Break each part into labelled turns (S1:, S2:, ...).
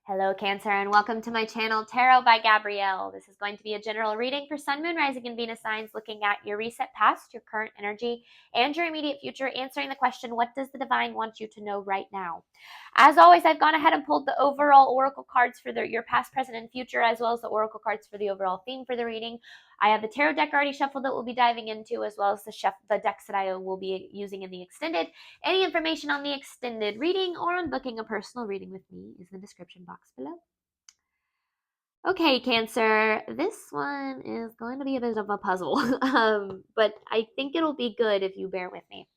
S1: Hello, Cancer, and welcome to my channel, Tarot by Gabrielle. This is going to be a general reading for Sun, Moon, Rising, and Venus signs, looking at your recent past, your current energy, and your immediate future, answering the question, what does the divine want you to know right now? As always, I've gone ahead and pulled the overall oracle cards for your past, present, and future, as well as the oracle cards for the overall theme for the reading. I have the tarot deck already shuffled that we'll be diving into, as well as the decks that I will be using in the extended. Any information on the extended reading or on booking a personal reading with me is in the description box below. Okay, Cancer, this one is going to be a bit of a puzzle, but I think it'll be good if you bear with me.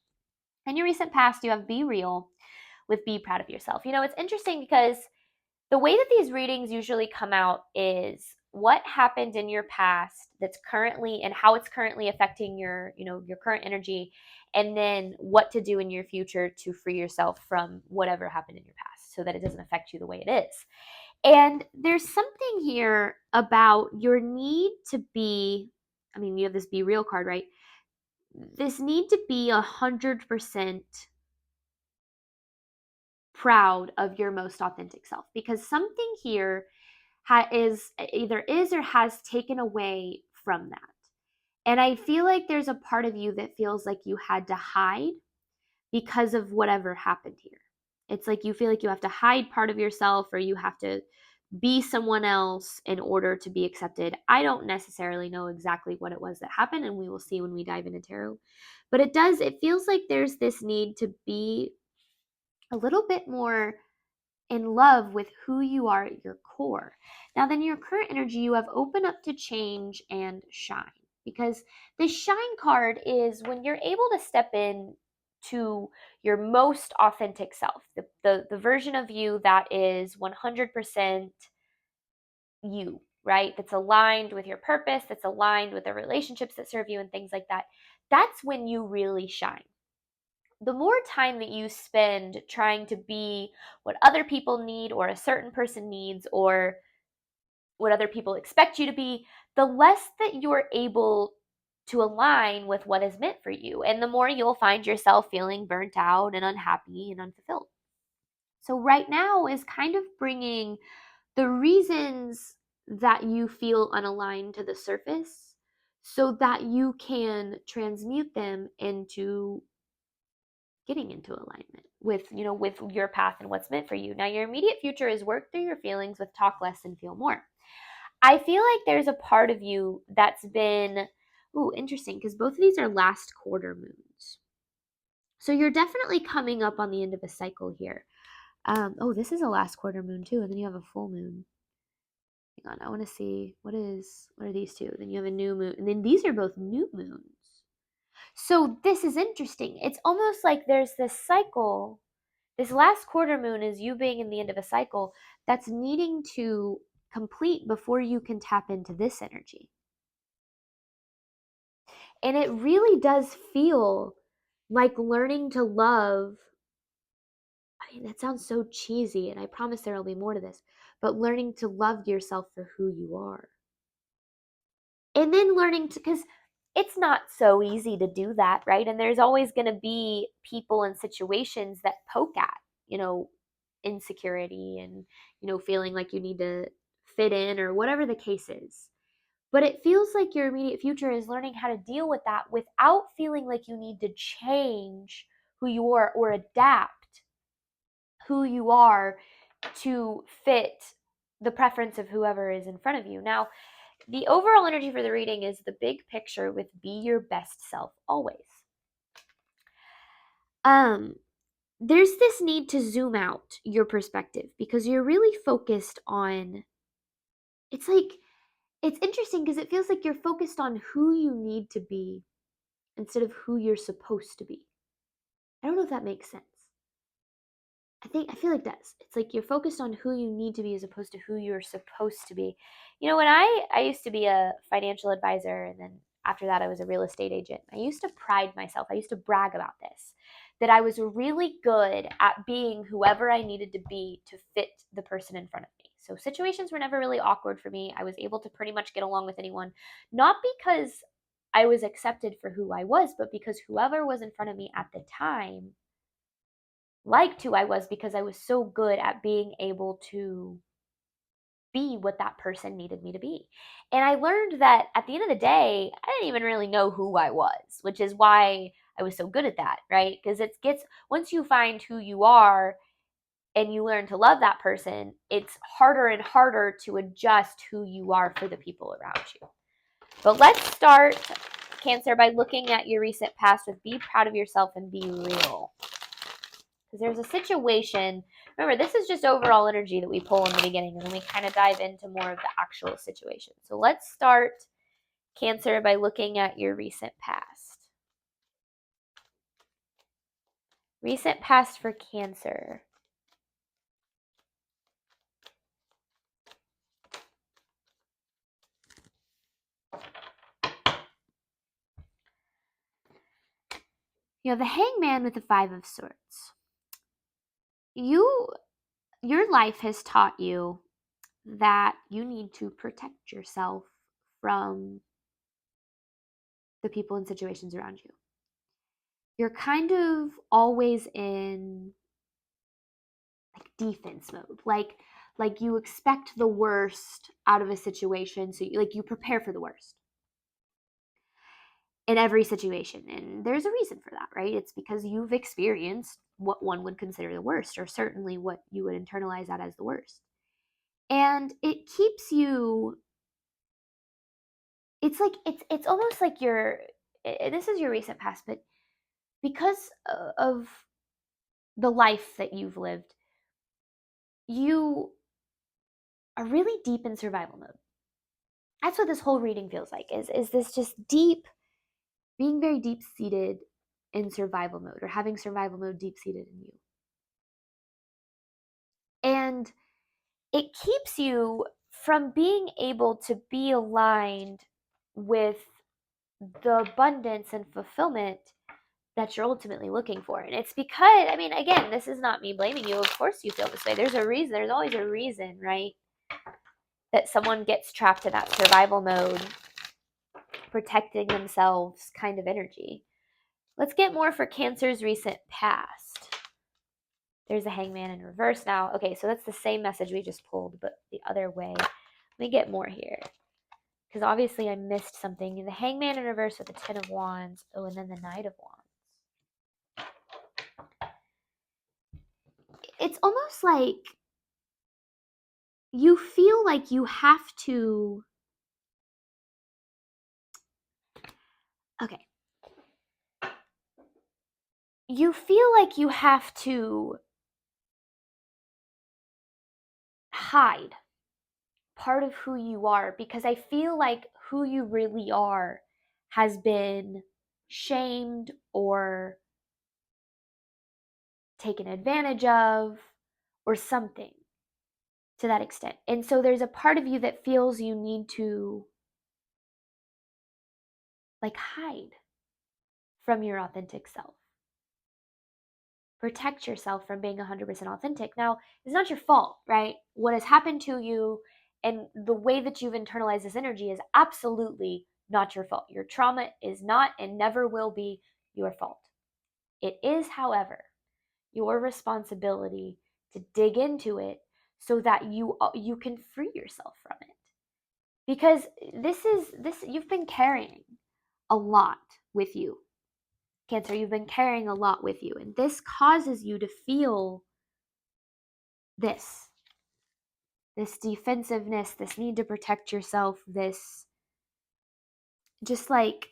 S1: In your recent past, you have be real with be proud of yourself. You know, it's interesting because the way that these readings usually come out is what happened in your past that's currently and how it's currently affecting your current energy, and then what to do in your future to free yourself from whatever happened in your past so that it doesn't affect you the way it is. And there's something here about your need to be, you have this be real card, right? This need to be 100% proud of your most authentic self, because something here is either is or has taken away from that. And I feel like there's a part of you that feels like you had to hide because of whatever happened here. It's like you feel like you have to hide part of yourself, or you have to be someone else in order to be accepted. I don't necessarily know exactly what it was that happened, and we will see when we dive into tarot. But it feels like there's this need to be a little bit more in love with who you are at your core. Now, then, your current energy, you have open up to change and shine, because the shine card is when you're able to step in to your most authentic self, the version of you that is 100% you, right? That's aligned with your purpose, that's aligned with the relationships that serve you and things like that. That's when you really shine. The more time that you spend trying to be what other people need, or a certain person needs, or what other people expect you to be, the less that you're able to align with what is meant for you. And the more you'll find yourself feeling burnt out and unhappy and unfulfilled. So, right now is kind of bringing the reasons that you feel unaligned to the surface so that you can transmute them into getting into alignment with your path and what's meant for you. Now, your immediate future is work through your feelings with talk less and feel more. I feel like there's a part of you that's been interesting, because both of these are last quarter moons. So you're definitely coming up on the end of a cycle here. This is a last quarter moon too, and then you have a full moon. Hang on, I want to see what are these two? Then you have a new moon, and then these are both new moons. So this is interesting. It's almost like there's this cycle. This last quarter moon is you being in the end of a cycle that's needing to complete before you can tap into this energy. And it really does feel like learning to love. I mean, that sounds so cheesy, and I promise there will be more to this, but learning to love yourself for who you are. And then learning to, because it's not so easy to do that, right? And there's always going to be people and situations that poke at, insecurity and, feeling like you need to fit in or whatever the case is. But it feels like your immediate future is learning how to deal with that without feeling like you need to change who you are or adapt who you are to fit the preference of whoever is in front of you. Now, the overall energy for the reading is the big picture with be your best self always. There's this need to zoom out your perspective because you're really focused on, it's interesting because it feels like you're focused on who you need to be instead of who you're supposed to be. I don't know if that makes sense. I feel like that's, it's like you're focused on who you need to be as opposed to who you're supposed to be. When I used to be a financial advisor, and then after that I was a real estate agent, I used to pride myself, I used to brag about this, that I was really good at being whoever I needed to be to fit the person in front of me. So situations were never really awkward for me. I was able to pretty much get along with anyone, not because I was accepted for who I was, but because whoever was in front of me at the time liked who I was, because I was so good at being able to be what that person needed me to be. And I learned that at the end of the day, I didn't even really know who I was, which is why I was so good at that, right? Because it gets, once you find who you are and you learn to love that person, it's harder and harder to adjust who you are for the people around you. But let's start, Cancer, by looking at your recent past with be proud of yourself and be real. Because there's a situation, remember, this is just overall energy that we pull in the beginning, and then we kind of dive into more of the actual situation. So let's start, Cancer, by looking at your recent past. Recent past for Cancer. You have the Hangman with the Five of Swords. Your life has taught you that you need to protect yourself from the people and situations around you. You're kind of always in like defense mode. Like you expect the worst out of a situation, so you prepare for the worst in every situation. And there's a reason for that, right? It's because you've experienced what one would consider the worst, or certainly what you would internalize that as the worst. And it keeps you, it's almost like this is your recent past, but because of the life that you've lived, you are really deep in survival mode. That's what this whole reading feels like, is this just deep, being very deep seated in survival mode, or having survival mode deep seated in you. And it keeps you from being able to be aligned with the abundance and fulfillment that you're ultimately looking for. And it's because, I mean, again, this is not me blaming you. Of course you feel this way. There's a reason. There's always a reason, right? That someone gets trapped in that survival mode, protecting themselves kind of energy. Let's get more for Cancer's recent past. There's a Hangman in reverse now. Okay, so that's the same message we just pulled, but the other way. Let me get more here, because obviously I missed something. The Hangman in reverse with the Ten of Wands. Oh, and then the Knight of Wands. It's almost like you feel like you have to, okay, you feel like you have to hide part of who you are, because I feel like who you really are has been shamed or taken advantage of or something to that extent. And so there's a part of you that feels you need to like hide from your authentic self. Protect yourself from being 100% authentic. Now, it's not your fault, right? What has happened to you and the way that you've internalized this energy is absolutely not your fault. Your trauma is not and never will be your fault. It is, however, your responsibility to dig into it so that you can free yourself from it. Because this you've been carrying a lot with you. Cancer, you've been carrying a lot with you, and this causes you to feel this defensiveness, this need to protect yourself, this just like,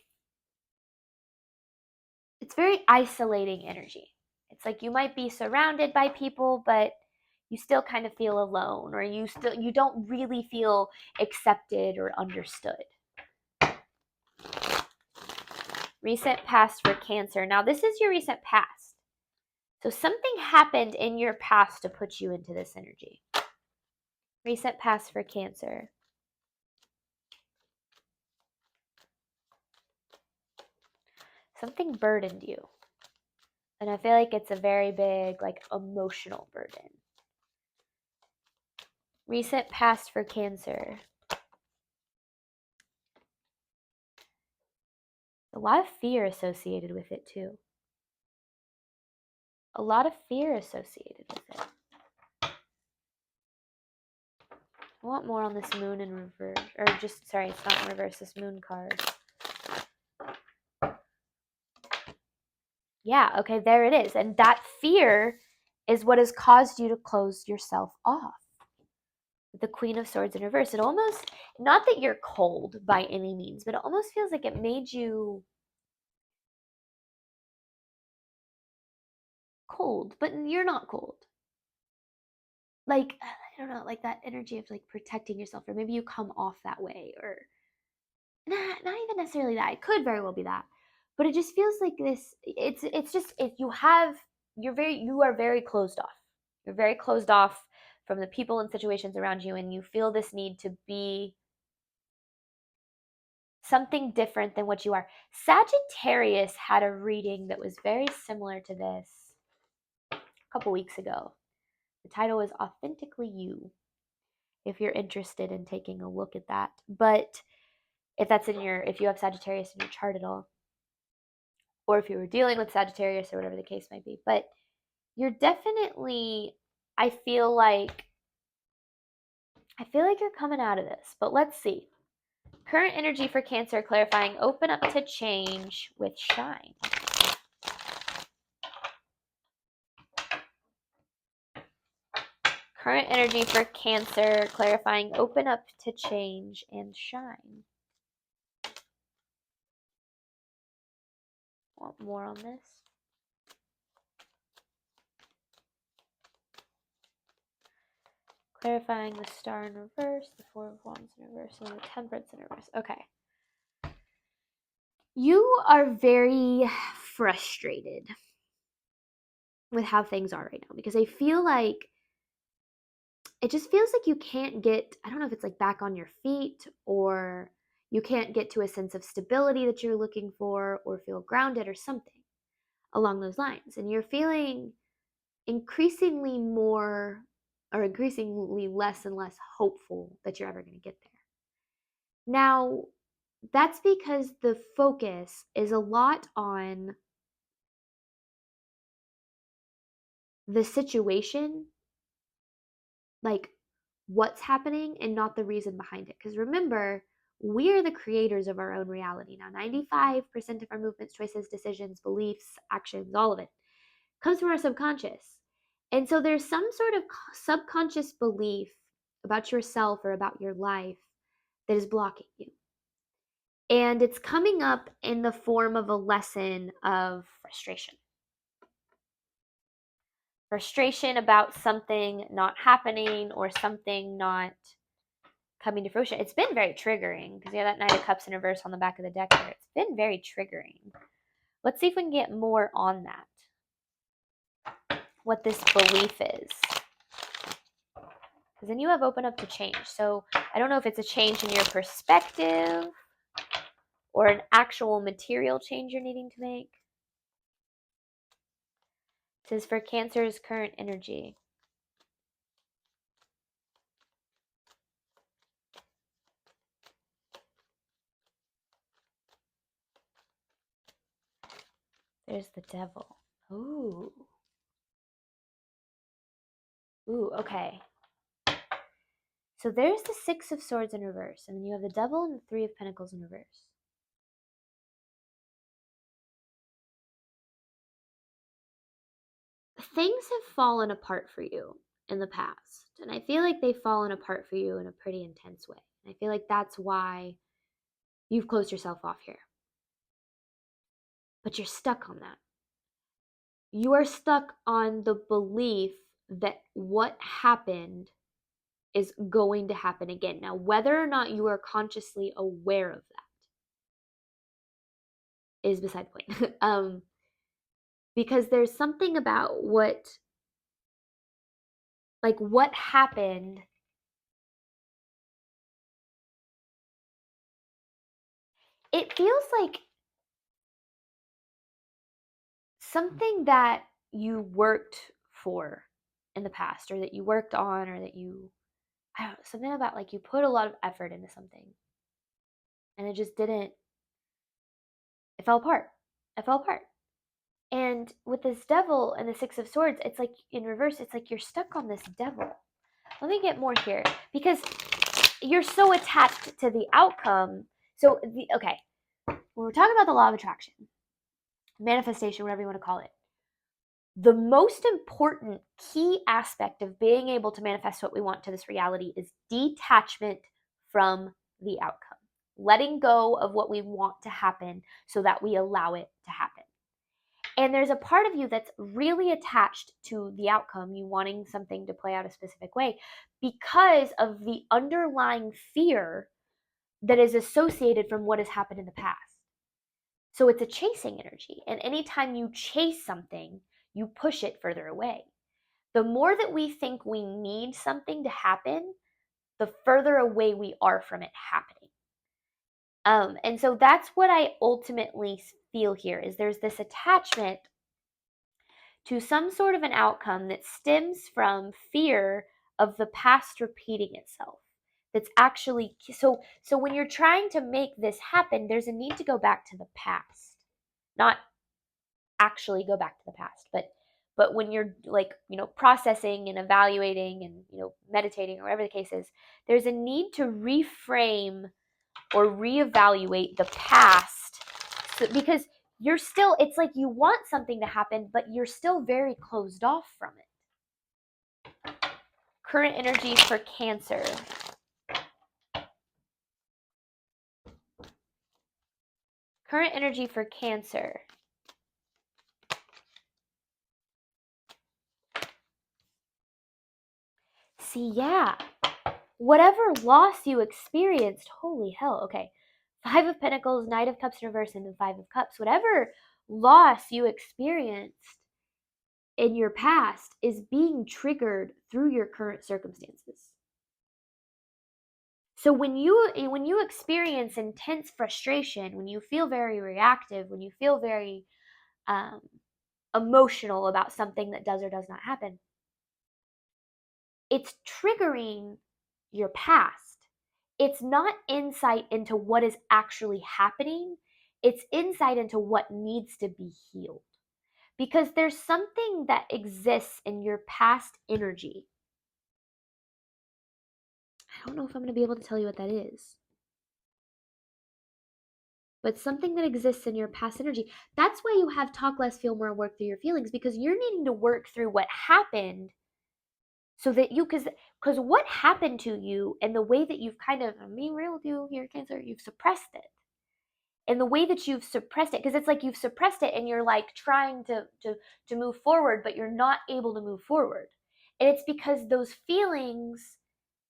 S1: it's very isolating energy. It's like you might be surrounded by people, but you still kind of feel alone, or you don't really feel accepted or understood. Recent past for Cancer. Now, this is your recent past. So something happened in your past to put you into this energy. Recent past for Cancer. Something burdened you. And I feel like it's a very big, like, emotional burden. Recent past for Cancer. A lot of fear associated with it, too. A lot of fear associated with it. I want more on this moon in reverse, or just, sorry, it's not in reverse, this moon card. Yeah, okay, there it is. And that fear is what has caused you to close yourself off. The Queen of Swords in reverse. It almost, not that you're cold by any means, but it almost feels like it made you cold, but you're not cold. Like, I don't know, like that energy of like protecting yourself, or maybe you come off that way, or not even necessarily that. It could very well be that. But it just feels like this, it's just, if you have, you are very closed off. You're very closed off from the people and situations around you, and you feel this need to be something different than what you are. Sagittarius had a reading that was very similar to this a couple weeks ago. The title is Authentically You, if you're interested in taking a look at that. But if you have Sagittarius in your chart at all, or if you were dealing with Sagittarius or whatever the case might be. But you're definitely, I feel like you're coming out of this. But let's see. Current energy for Cancer, clarifying, open up to change with shine. Current energy for Cancer, clarifying, open up to change and shine. Want more on this? Clarifying the Star in reverse, the Four of Wands in reverse, and the Temperance in reverse. Okay. You are very frustrated with how things are right now, because I feel like it just feels like you can't get, I don't know if it's like back on your feet, or you can't get to a sense of stability that you're looking for, or feel grounded or something along those lines. And you're feeling increasingly more, or increasingly less and less hopeful that you're ever going to get there. Now, that's because the focus is a lot on the situation, like what's happening, and not the reason behind it. Because remember, we're the creators of our own reality. Now, 95% of our movements, choices, decisions, beliefs, actions, all of it comes from our subconscious. And so there's some sort of subconscious belief about yourself or about your life that is blocking you. And it's coming up in the form of a lesson of frustration. Frustration about something not happening, or something not coming to fruition. It's been very triggering, because you have that Knight of Cups in reverse on the back of the deck here. It's been very triggering. Let's see if we can get more on that. What this belief is. Because then you have open up to change. So I don't know if it's a change in your perspective, or an actual material change you're needing to make. It says for Cancer's current energy. There's the Devil. Ooh. Ooh, okay. So there's the Six of Swords in reverse, and then you have the Devil and the Three of Pentacles in reverse. Things have fallen apart for you in the past, and I feel like they've fallen apart for you in a pretty intense way. And I feel like that's why you've closed yourself off here. But you're stuck on that. You are stuck on the belief that what happened is going to happen again. Now, whether or not you are consciously aware of that is beside the point. Because there's something about what happened. It feels like something that you worked for in the past, or that you worked on, or that you, I don't know, something about like you put a lot of effort into something, and it just didn't, it fell apart. It fell apart. And with this Devil and the Six of Swords, it's like in reverse, it's like you're stuck on this Devil. Let me get more here, because you're so attached to the outcome. So, okay, when we're talking about the law of attraction, manifestation, whatever you want to call it, the most important key aspect of being able to manifest what we want to this reality is detachment from the outcome, letting go of what we want to happen so that we allow it to happen. And there's a part of you that's really attached to the outcome, you wanting something to play out a specific way, because of the underlying fear that is associated from what has happened in the past. So it's a chasing energy. And anytime you chase something, you push it further away. The more that we think we need something to happen, the further away we are from it happening. And so that's what I ultimately feel here is there's this attachment to some sort of an outcome that stems from fear of the past repeating itself. That's actually so when you're trying to make this happen, there's a need to go back to the past. Not actually go back to the past, but when you're like, processing and evaluating and, meditating or whatever the case is, there's a need to reframe or reevaluate the past, because you're still, it's like you want something to happen, but you're still very closed off from it. Current energy for Cancer. Current energy for Cancer. See, yeah. Whatever loss you experienced, holy hell, okay. Five of Pentacles, Knight of Cups in reverse, and then Five of Cups. Whatever loss you experienced in your past is being triggered through your current circumstances. So when you experience intense frustration, when you feel very reactive, when you feel very emotional about something that does or does not happen, it's triggering your past. It's not insight into what is actually happening. It's insight into what needs to be healed. Because there's something that exists in your past energy. I don't know if I'm going to be able to tell you what that is. But something that exists in your past energy. That's why you have talk less, feel more, work through your feelings, because you're needing to work through what happened so that because what happened to you and the way that you've kind of, I'm being real with you here, Cancer, you've suppressed it. And the way that you've suppressed it, because it's like you've suppressed it and you're like trying to move forward, but you're not able to move forward. And it's because those feelings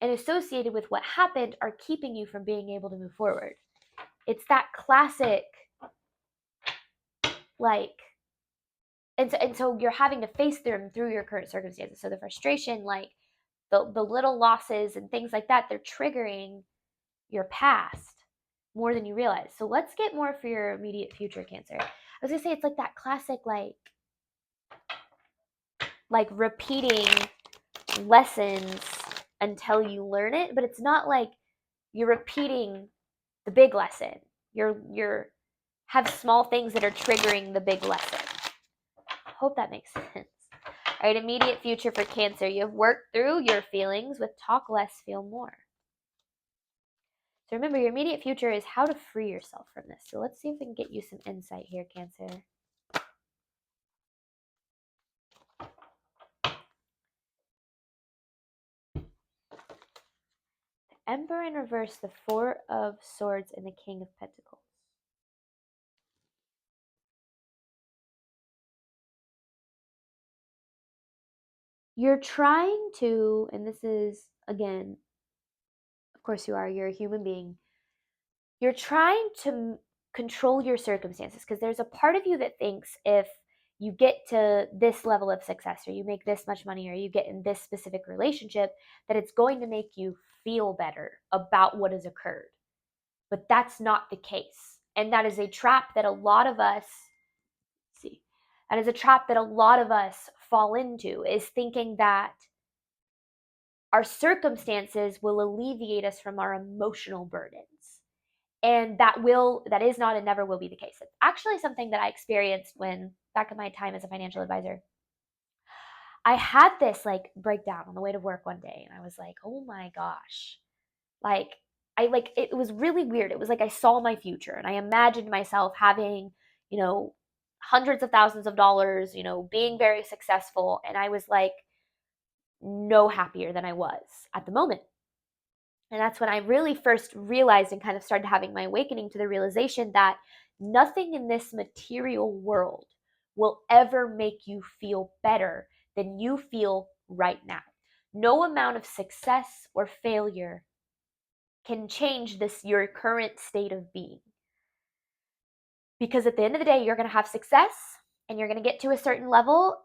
S1: and associated with what happened are keeping you from being able to move forward. It's that classic, like, and so you're having to face them through your current circumstances. So the frustration, like the little losses and things like that, they're triggering your past more than you realize. So let's get more for your immediate future, Cancer. I was gonna say it's like that classic, like repeating lessons until you learn it, but it's not like you're repeating the big lesson. You're have small things that are triggering the big lesson. Hope that makes sense. All right, immediate future for Cancer. You have worked through your feelings with talk less, feel more. So remember, your immediate future is how to free yourself from this. So let's see if we can get you some insight here, Cancer. The Emperor in reverse, the Four of Swords, and the King of Pentacles. You're trying to, and this is, again, of course you're a human being. You're trying to control your circumstances because there's a part of you that thinks if you get to this level of success or you make this much money or you get in this specific relationship, that it's going to make you feel better about what has occurred. But that's not the case. And that is a trap that a lot of us fall into, is thinking that our circumstances will alleviate us from our emotional burdens. And that is not and never will be the case. It's actually something that I experienced when back in my time as a financial advisor. I had this like breakdown on the way to work one day, and I was like, oh my gosh, Like, it was really weird. It was like I saw my future and I imagined myself having, you know, hundreds of thousands of dollars, being very successful. And I was like, no happier than I was at the moment. And that's when I really first realized and kind of started having my awakening to the realization that nothing in this material world will ever make you feel better than you feel right now. No amount of success or failure can change your current state of being. Because at the end of the day, you're going to have success and you're going to get to a certain level,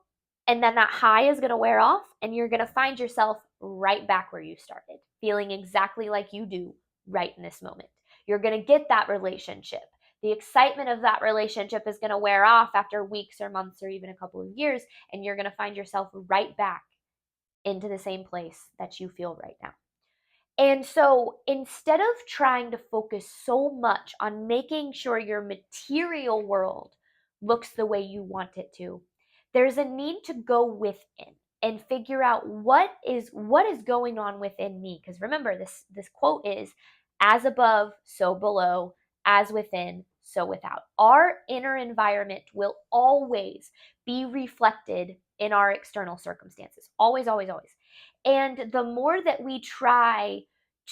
S1: and then that high is going to wear off and you're going to find yourself right back where you started, feeling exactly like you do right in this moment. You're going to get that relationship. The excitement of that relationship is going to wear off after weeks or months or even a couple of years, and you're going to find yourself right back into the same place that you feel right now. And so instead of trying to focus so much on making sure your material world looks the way you want it to, there's a need to go within and figure out what is going on within me. Because remember, this quote is, as above, so below, as within, so without. Our inner environment will always be reflected in our external circumstances. Always, always, always. And the more that we try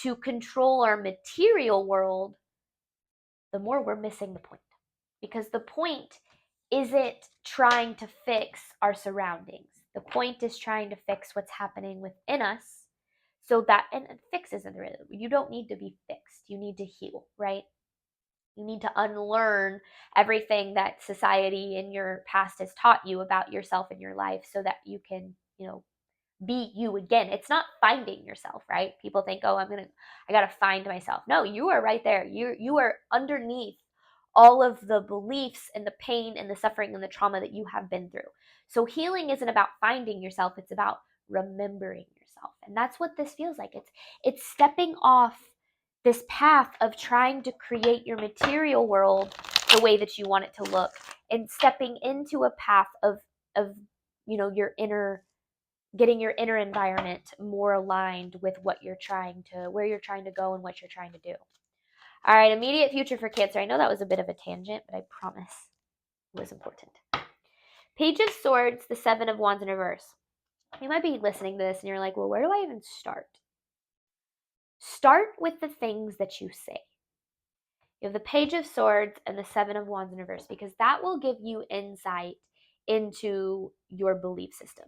S1: to control our material world, the more we're missing the point. Because the point isn't trying to fix our surroundings. The point is trying to fix what's happening within us, so that, and fix isn't really, you don't need to be fixed. You need to heal, right? You need to unlearn everything that society and your past has taught you about yourself and your life so that you can, be you again. It's not finding yourself, right? People think, oh, I gotta find myself. No, you are right there. You are underneath all of the beliefs and the pain and the suffering and the trauma that you have been through. So healing isn't about finding yourself, it's about remembering yourself. And that's what this feels like. It's stepping off this path of trying to create your material world the way that you want it to look, and stepping into a path of your inner, getting your inner environment more aligned with where you're trying to go and what you're trying to do. All right, immediate future for Cancer. I know that was a bit of a tangent, but I promise it was important. Page of Swords, the Seven of Wands in reverse. You might be listening to this and you're like, well, where do I even start? Start with the things that you say. You have the Page of Swords and the Seven of Wands in reverse, because that will give you insight into your belief system.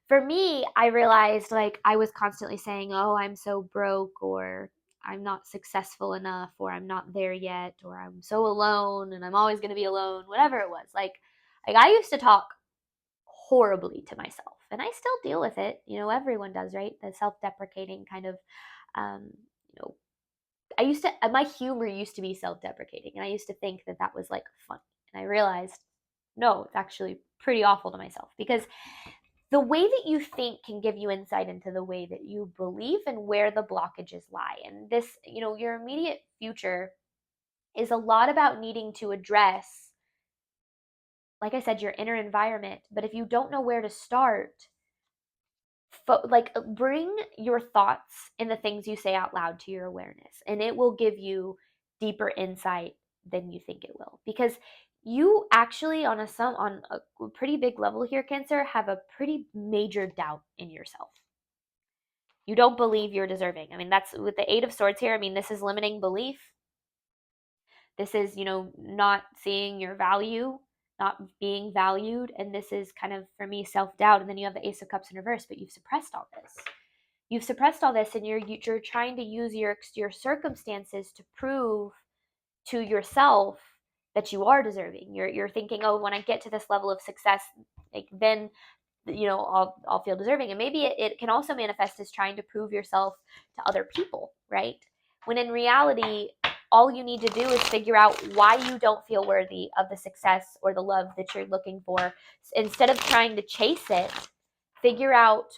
S1: For me, I realized, like, I was constantly saying, oh, I'm so broke, or I'm not successful enough, or I'm not there yet, or I'm so alone and I'm always going to be alone, whatever it was. Like I used to talk horribly to myself, and I still deal with it. Everyone does, right? The self-deprecating kind of, um, you know, my humor used to be self-deprecating, and I used to think that that was like fun. And I realized, no, it's actually pretty awful to myself, because the way that you think can give you insight into the way that you believe and where the blockages lie. And this, your immediate future is a lot about needing to address, like I said, your inner environment. But if you don't know where to start, bring your thoughts and the things you say out loud to your awareness, and it will give you deeper insight than you think it will. Because you actually, on a pretty big level here, Cancer, have a pretty major doubt in yourself. You don't believe you're deserving. I mean, that's with the Eight of Swords here. I mean, this is limiting belief. This is, not seeing your value, not being valued. And this is kind of, for me, self-doubt. And then you have the Ace of Cups in reverse, but you've suppressed all this. You've suppressed all this, and you're trying to use your circumstances to prove to yourself that you are deserving. You're thinking, oh, when I get to this level of success, like, then I'll feel deserving. And maybe it can also manifest as trying to prove yourself to other people, right? When in reality, all you need to do is figure out why you don't feel worthy of the success or the love that you're looking for. Instead of trying to chase it, figure out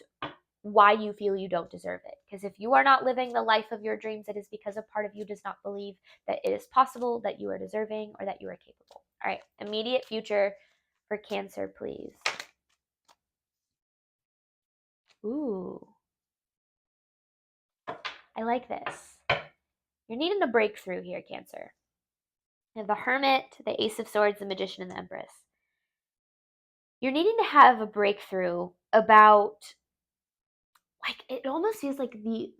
S1: why you feel you don't deserve it. Because if you are not living the life of your dreams, it is because a part of you does not believe that it is possible, that you are deserving, or that you are capable. All right, immediate future for Cancer, please. Ooh. I like this. You're needing a breakthrough here, Cancer. You have the Hermit, the Ace of Swords, the Magician, and the Empress. You're needing to have a breakthrough about, like, it almost feels like the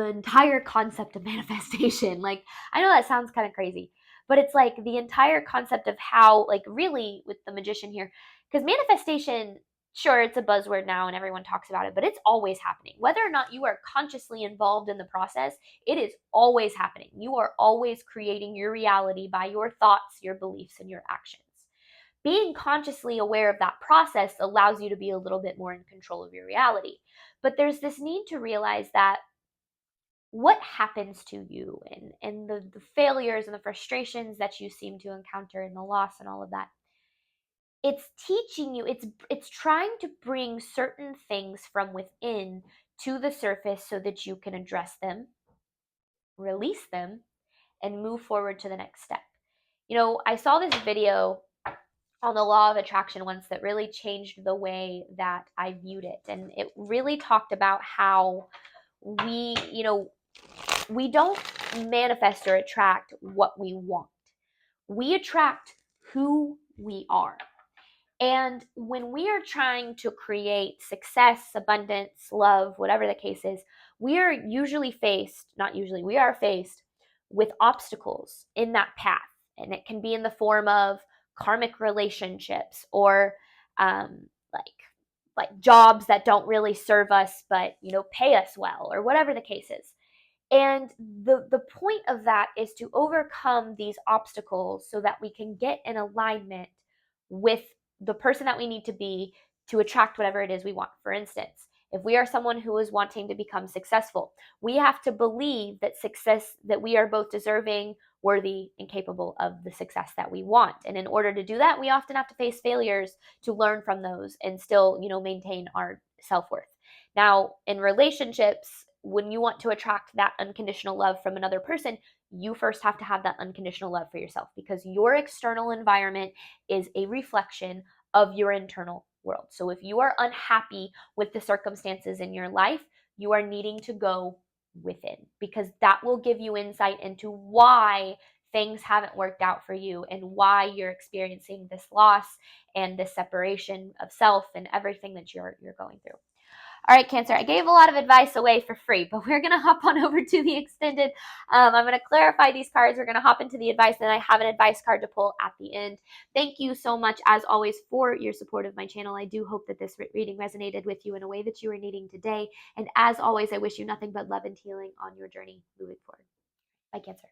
S1: entire concept of manifestation. Like, I know that sounds kind of crazy, but it's like the entire concept of how, like, really with the Magician here, because manifestation, sure, it's a buzzword now and everyone talks about it, but it's always happening. Whether or not you are consciously involved in the process, it is always happening. You are always creating your reality by your thoughts, your beliefs, and your actions. Being consciously aware of that process allows you to be a little bit more in control of your reality. But there's this need to realize that what happens to you, and the failures and the frustrations that you seem to encounter and the loss and all of that, it's teaching you, it's trying to bring certain things from within to the surface so that you can address them, release them, and move forward to the next step. I saw this video on the law of attraction once that really changed the way that I viewed it. And it really talked about how we don't manifest or attract what we want. We attract who we are. And when we are trying to create success, abundance, love, whatever the case is, we are usually faced, not usually, we are faced with obstacles in that path. And it can be in the form of karmic relationships or um, like jobs that don't really serve us but pay us well, or whatever the case is. And the point of that is to overcome these obstacles so that we can get in alignment with the person that we need to be to attract whatever it is we want. For instance, if we are someone who is wanting to become successful, we have to believe that we are both deserving, worthy, and capable of the success that we want. And in order to do that, we often have to face failures to learn from those and still, maintain our self-worth. Now, in relationships, when you want to attract that unconditional love from another person, you first have to have that unconditional love for yourself, because your external environment is a reflection of your internal world. So if you are unhappy with the circumstances in your life, you are needing to go within, because that will give you insight into why things haven't worked out for you and why you're experiencing this loss and this separation of self and everything that you're going through. All right, Cancer, I gave a lot of advice away for free, but we're going to hop on over to the extended. I'm going to clarify these cards. We're going to hop into the advice, and I have an advice card to pull at the end. Thank you so much, as always, for your support of my channel. I do hope that this reading resonated with you in a way that you are needing today. And as always, I wish you nothing but love and healing on your journey moving forward. Bye, Cancer.